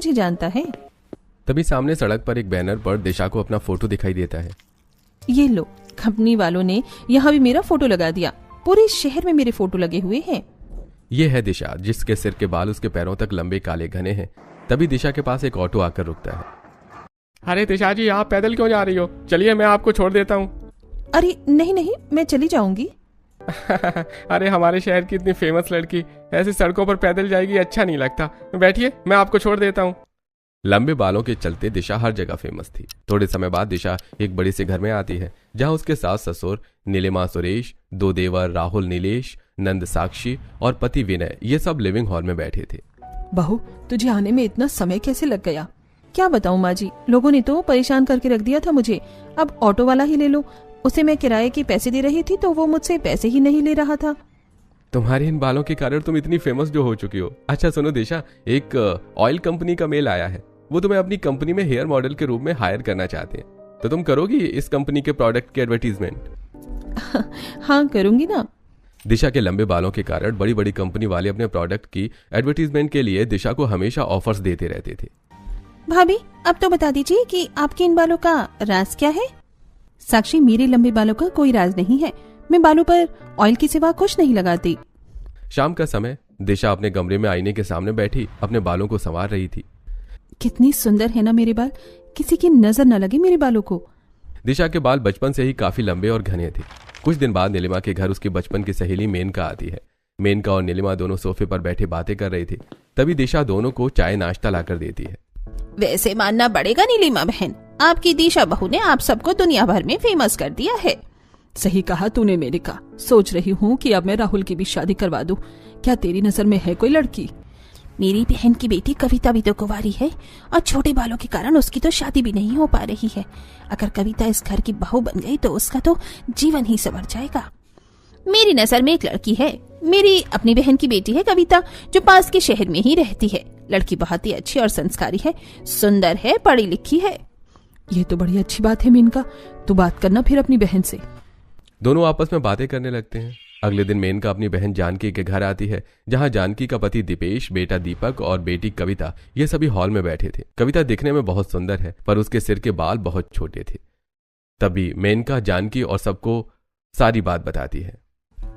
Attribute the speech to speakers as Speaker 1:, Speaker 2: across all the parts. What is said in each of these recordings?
Speaker 1: मुझे जानता है।
Speaker 2: तभी सामने सड़क पर एक बैनर पर दिशा को अपना फोटो दिखाई देता है।
Speaker 1: ये लो, कंपनी वालों ने यहाँ भी मेरा फोटो लगा दिया। पूरे शहर में मेरे फोटो लगे हुए हैं।
Speaker 2: ये है दिशा, जिसके सिर के बाल उसके पैरों तक लंबे काले घने हैं। तभी दिशा के पास एक ऑटो आकर रुकता है।
Speaker 3: अरे दिशा जी, आप पैदल क्यों जा रही हो? चलिए मैं आपको छोड़ देता हूँ।
Speaker 1: अरे नहीं नहीं, मैं चली जाऊंगी।
Speaker 3: अरे हमारे शहर की इतनी फेमस लड़की ऐसी सड़कों पर पैदल जाएगी, अच्छा नहीं लगता। बैठिए, मैं आपको छोड़ देता हूँ।
Speaker 2: लंबे बालों के चलते दिशा हर जगह फेमस थी। थोड़े समय बाद दिशा एक बड़ी से घर में आती है, जहां उसके सास ससुर नीलिमा सुरेश, दो देवर राहुल नीलेश, नंद साक्षी और पति विनय ये सब लिविंग हॉल में बैठे थे।
Speaker 1: बहू, तुझे आने में इतना समय कैसे लग गया? क्या बताऊं माँ जी, लोगों ने तो परेशान करके रख दिया था मुझे। अब ऑटो वाला ही ले लो। उसे मैं किराए के पैसे दे रही थी तो वो मुझसे पैसे ही नहीं ले रहा था।
Speaker 2: तुम्हारे इन बालों के कारण तुम इतनी फेमस जो हो चुकी हो। अच्छा सुनो दिशा, एक ऑयल कंपनी का मेल आया है। वो तुम्हें अपनी कंपनी में हेयर मॉडल के रूप में हायर करना चाहते हैं, तो तुम करोगी इस कंपनी के प्रोडक्ट की एडवर्टीजमेंट?
Speaker 1: हाँ करूंगी ना।
Speaker 2: दिशा के लंबे बालों के कारण बड़ी बड़ी कंपनी वाले अपने प्रोडक्ट की एडवर्टीजमेंट के लिए दिशा को हमेशा ऑफर्स देते रहते थे।
Speaker 1: भाभी, अब तो बता दीजिए कि आपके इन बालों का राज क्या है? साक्षी, मेरे लंबे बालों का कोई राज नहीं है। मैं बालों पर ऑयल की सिवा कुछ नहीं लगाती।
Speaker 2: शाम का समय, दिशा अपने कमरे में आईने के सामने बैठी अपने बालों को संवार रही थी।
Speaker 1: कितनी सुंदर है ना मेरे बाल, किसी की नजर न लगे मेरे बालों को।
Speaker 2: दिशा के बाल बचपन से ही काफी लंबे और घने थे। कुछ दिन बाद नीलिमा के घर उसकी बचपन की सहेली मेनका आती है। मेनका और नीलिमा दोनों सोफे पर बैठे बातें कर रही थी। तभी दिशा दोनों को चाय नाश्ता लाकर देती है।
Speaker 1: वैसे मानना पड़ेगा नीलिमा बहन, आपकी दिशा बहू ने आप सबको दुनिया भर में फेमस कर दिया है।
Speaker 4: सही कहा तूने मेनका। सोच रही हूँ कि अब मैं राहुल की भी शादी करवा दूं। क्या तेरी नजर में है कोई लड़की?
Speaker 1: मेरी बहन की बेटी कविता भी तो कुंवारी है और छोटे बालों के कारण उसकी तो शादी भी नहीं हो पा रही है। अगर कविता इस घर की बहू बन गई तो उसका तो जीवन ही संवर जाएगा। मेरी नजर में एक लड़की है, मेरी अपनी बहन की बेटी है कविता, जो पास के शहर में ही रहती है। लड़की बहुत ही अच्छी और संस्कारी है, सुंदर है, पढ़ी लिखी है।
Speaker 4: ये तो बड़ी अच्छी बात है मेनका। तू बात करना फिर अपनी बहन से।
Speaker 2: दोनों आपस में बातें करने लगते हैं। अगले दिन मेनका अपनी बहन जानकी के घर आती है, जहां जानकी का पति दीपेश, बेटा दीपक और बेटी कविता ये सभी हॉल में बैठे थे। कविता दिखने में बहुत सुंदर है, पर उसके सिर के बाल बहुत छोटे थे। तभी मेनका जानकी और सबको सारी बात बताती है।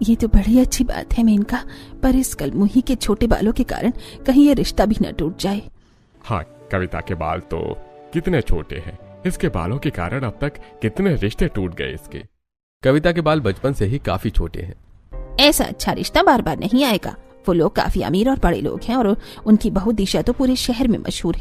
Speaker 1: ये तो बड़ी अच्छी बात है मेनका, पर इस कलमुही के छोटे बालों के कारण कहीं ये रिश्ता भी न टूट जाए।
Speaker 3: हाँ, कविता के बाल तो कितने छोटे हैं। इसके बालों के कारण अब तक कितने रिश्ते टूट गए इसके।
Speaker 2: कविता के बाल बचपन से ही काफी छोटे हैं।
Speaker 1: ऐसा अच्छा रिश्ता बार बार नहीं आएगा। वो लोग काफी अमीर और बड़े लोग हैं और उनकी बहू दिशा तो पूरे शहर में मशहूर है।